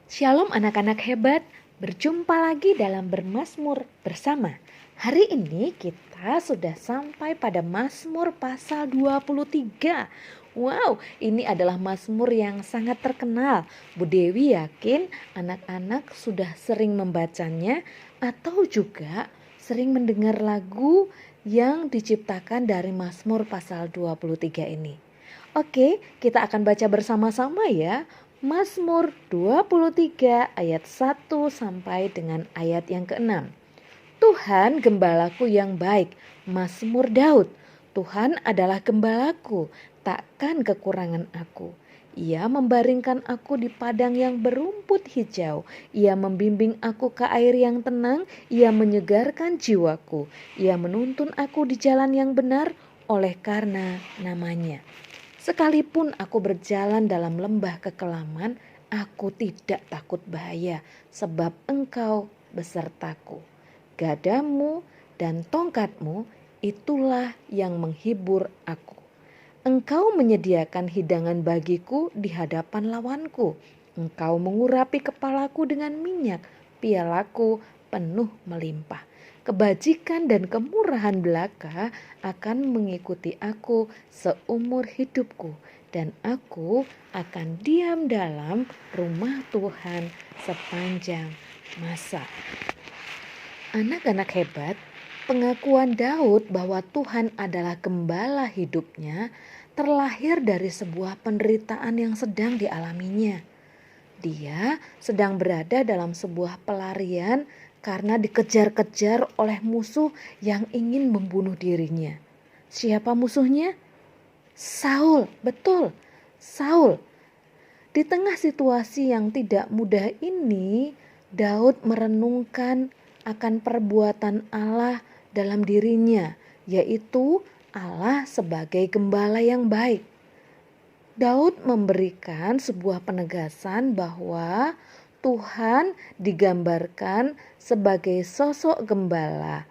Shalom anak-anak hebat, berjumpa lagi dalam Bermazmur bersama. Hari ini kita sudah sampai pada Mazmur pasal 23. Wow, ini adalah Mazmur yang sangat terkenal. Bu Dewi yakin anak-anak sudah sering membacanya atau juga sering mendengar lagu yang diciptakan dari Mazmur pasal 23 ini. Oke, kita akan baca bersama-sama ya. Mazmur 23 ayat 1 sampai dengan ayat yang ke-6. Tuhan gembalaku yang baik, Mazmur Daud. Tuhan adalah gembalaku, takkan kekurangan aku. Ia membaringkan aku di padang yang berumput hijau. Ia membimbing aku ke air yang tenang. Ia menyegarkan jiwaku. Ia menuntun aku di jalan yang benar oleh karena namanya. Sekalipun aku berjalan dalam lembah kekelaman, aku tidak takut bahaya, sebab Engkau besertaku. Gadamu dan tongkatmu, itulah yang menghibur aku. Engkau menyediakan hidangan bagiku di hadapan lawanku. Engkau mengurapi kepalaku dengan minyak, pialaku penuh melimpah. Kebajikan dan kemurahan belaka akan mengikuti aku seumur hidupku, dan aku akan diam dalam rumah Tuhan sepanjang masa. Anak-anak hebat, pengakuan Daud bahwa Tuhan adalah gembala hidupnya terlahir dari sebuah penderitaan yang sedang dialaminya. Dia sedang berada dalam sebuah pelarian karena dikejar-kejar oleh musuh yang ingin membunuh dirinya. Siapa musuhnya? Saul, betul, Saul. Di tengah situasi yang tidak mudah ini, Daud merenungkan akan perbuatan Allah dalam dirinya, yaitu Allah sebagai gembala yang baik. Daud memberikan sebuah penegasan bahwa Tuhan digambarkan sebagai sosok gembala.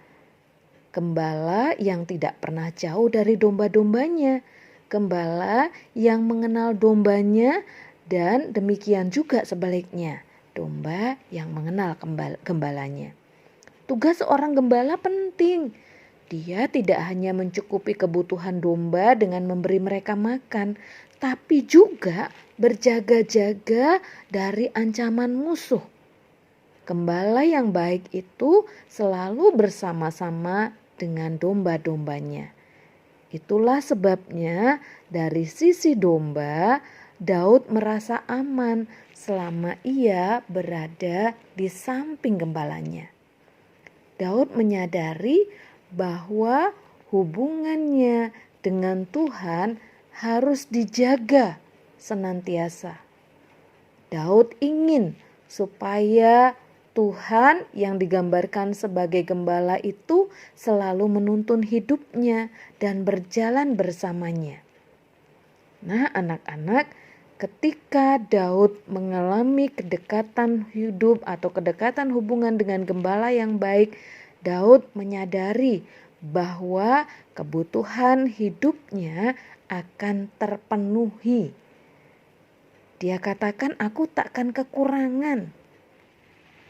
Gembala yang tidak pernah jauh dari domba-dombanya. Gembala yang mengenal dombanya dan demikian juga sebaliknya. Domba yang mengenal gembalanya. Tugas seorang gembala penting. Dia tidak hanya mencukupi kebutuhan domba dengan memberi mereka makan, tapi juga berjaga-jaga dari ancaman musuh. Gembala yang baik itu selalu bersama-sama dengan domba-dombanya. Itulah sebabnya dari sisi domba, Daud merasa aman selama ia berada di samping gembalanya. Daud menyadari bahwa hubungannya dengan Tuhan harus dijaga senantiasa. Daud ingin supaya Tuhan yang digambarkan sebagai gembala itu selalu menuntun hidupnya dan berjalan bersamanya. Nah, anak-anak, ketika Daud mengalami kedekatan hidup atau kedekatan hubungan dengan gembala yang baik, Daud menyadari bahwa kebutuhan hidupnya akan terpenuhi. Dia katakan, aku takkan kekurangan.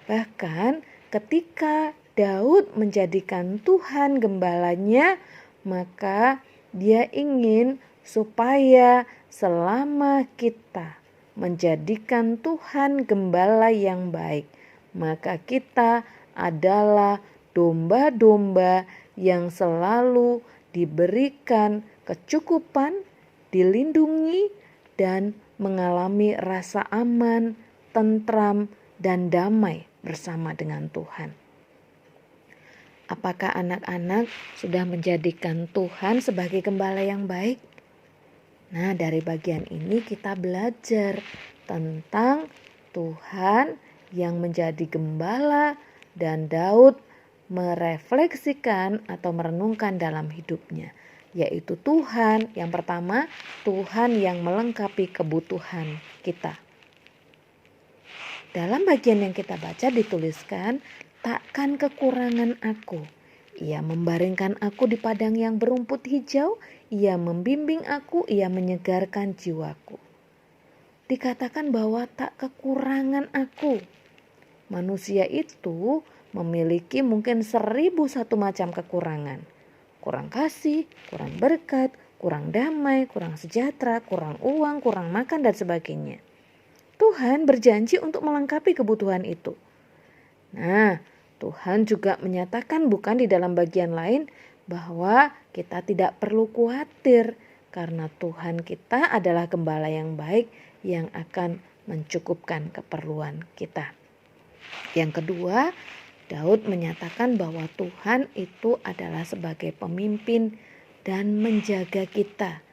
Bahkan ketika Daud menjadikan Tuhan gembalanya, maka dia ingin supaya selama kita menjadikan Tuhan gembala yang baik, maka kita adalah domba-domba yang selalu diberikan kecukupan, dilindungi, dan mengalami rasa aman, tentram, dan damai bersama dengan Tuhan. Apakah anak-anak sudah menjadikan Tuhan sebagai gembala yang baik? Nah, dari bagian ini kita belajar tentang Tuhan yang menjadi gembala, dan Daud merefleksikan atau merenungkan dalam hidupnya, yaitu Tuhan yang pertama, Tuhan yang melengkapi kebutuhan kita. Dalam bagian yang kita baca dituliskan, takkan kekurangan aku. Ia membaringkan aku di padang yang berumput hijau, ia membimbing aku, ia menyegarkan jiwaku. dikatakan bahwa tak kekurangan aku. Manusia itu memiliki mungkin 1001 macam kekurangan. Kurang kasih, kurang berkat, kurang damai, kurang sejahtera, kurang uang, kurang makan, dan sebagainya. Tuhan berjanji untuk melengkapi kebutuhan itu. Nah, Tuhan juga menyatakan bukan di dalam bagian lain bahwa kita tidak perlu khawatir karena Tuhan kita adalah gembala yang baik yang akan mencukupkan keperluan kita. Yang kedua, Daud menyatakan bahwa Tuhan itu adalah sebagai pemimpin dan menjaga kita.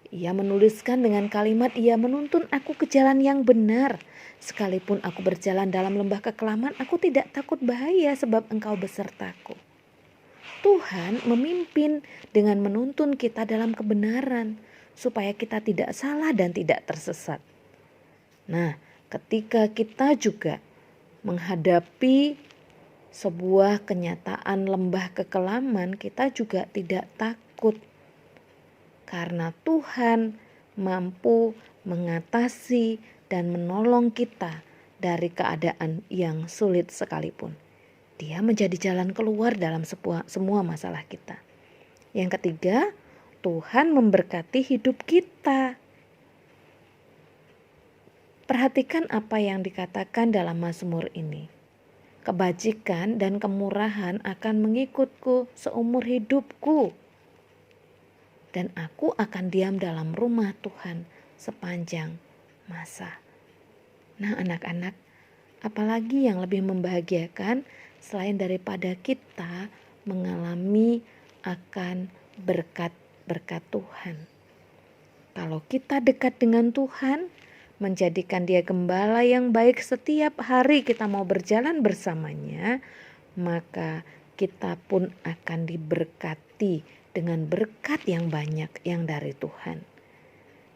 Ia menuliskan dengan kalimat, ia menuntun aku ke jalan yang benar. Sekalipun aku berjalan dalam lembah kekelaman, aku tidak takut bahaya sebab engkau besertaku. Tuhan memimpin dengan menuntun kita dalam kebenaran supaya kita tidak salah dan tidak tersesat. Nah, ketika kita juga menghadapi sebuah kenyataan lembah kekelaman, kita juga tidak takut karena Tuhan mampu mengatasi dan menolong kita dari keadaan yang sulit sekalipun. Dia menjadi jalan keluar dalam semua masalah kita. Yang ketiga, Tuhan memberkati hidup kita. Perhatikan apa yang dikatakan dalam Mazmur ini. Kebajikan dan kemurahan akan mengikutku seumur hidupku. Dan aku akan diam dalam rumah Tuhan sepanjang masa. Nah anak-anak, apalagi yang lebih membahagiakan selain daripada kita mengalami akan berkat-berkat Tuhan. Kalau kita dekat dengan Tuhan, menjadikan Dia gembala yang baik setiap hari kita mau berjalan bersamanya, maka kita pun akan diberkati dengan berkat yang banyak yang dari Tuhan.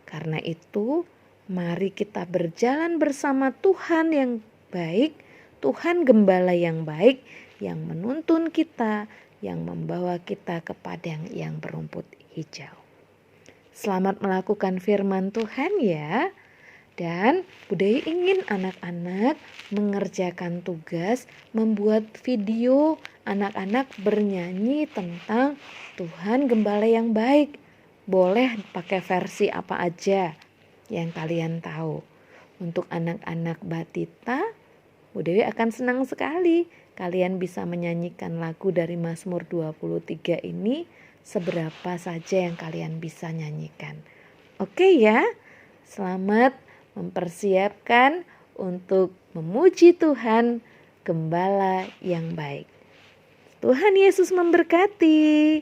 Karena itu, mari kita berjalan bersama Tuhan yang baik, Tuhan gembala yang baik, yang menuntun kita, yang membawa kita ke padang yang berumput hijau. Selamat melakukan firman Tuhan ya. Dan Budaya ingin anak-anak mengerjakan tugas membuat video anak-anak bernyanyi tentang Tuhan gembala yang baik. Boleh pakai versi apa aja yang kalian tahu. Untuk anak-anak Batita, Budaya akan senang sekali kalian bisa menyanyikan lagu dari Mazmur 23 ini seberapa saja yang kalian bisa nyanyikan. Oke ya, selamat mempersiapkan untuk memuji Tuhan gembala yang baik. Tuhan Yesus memberkati.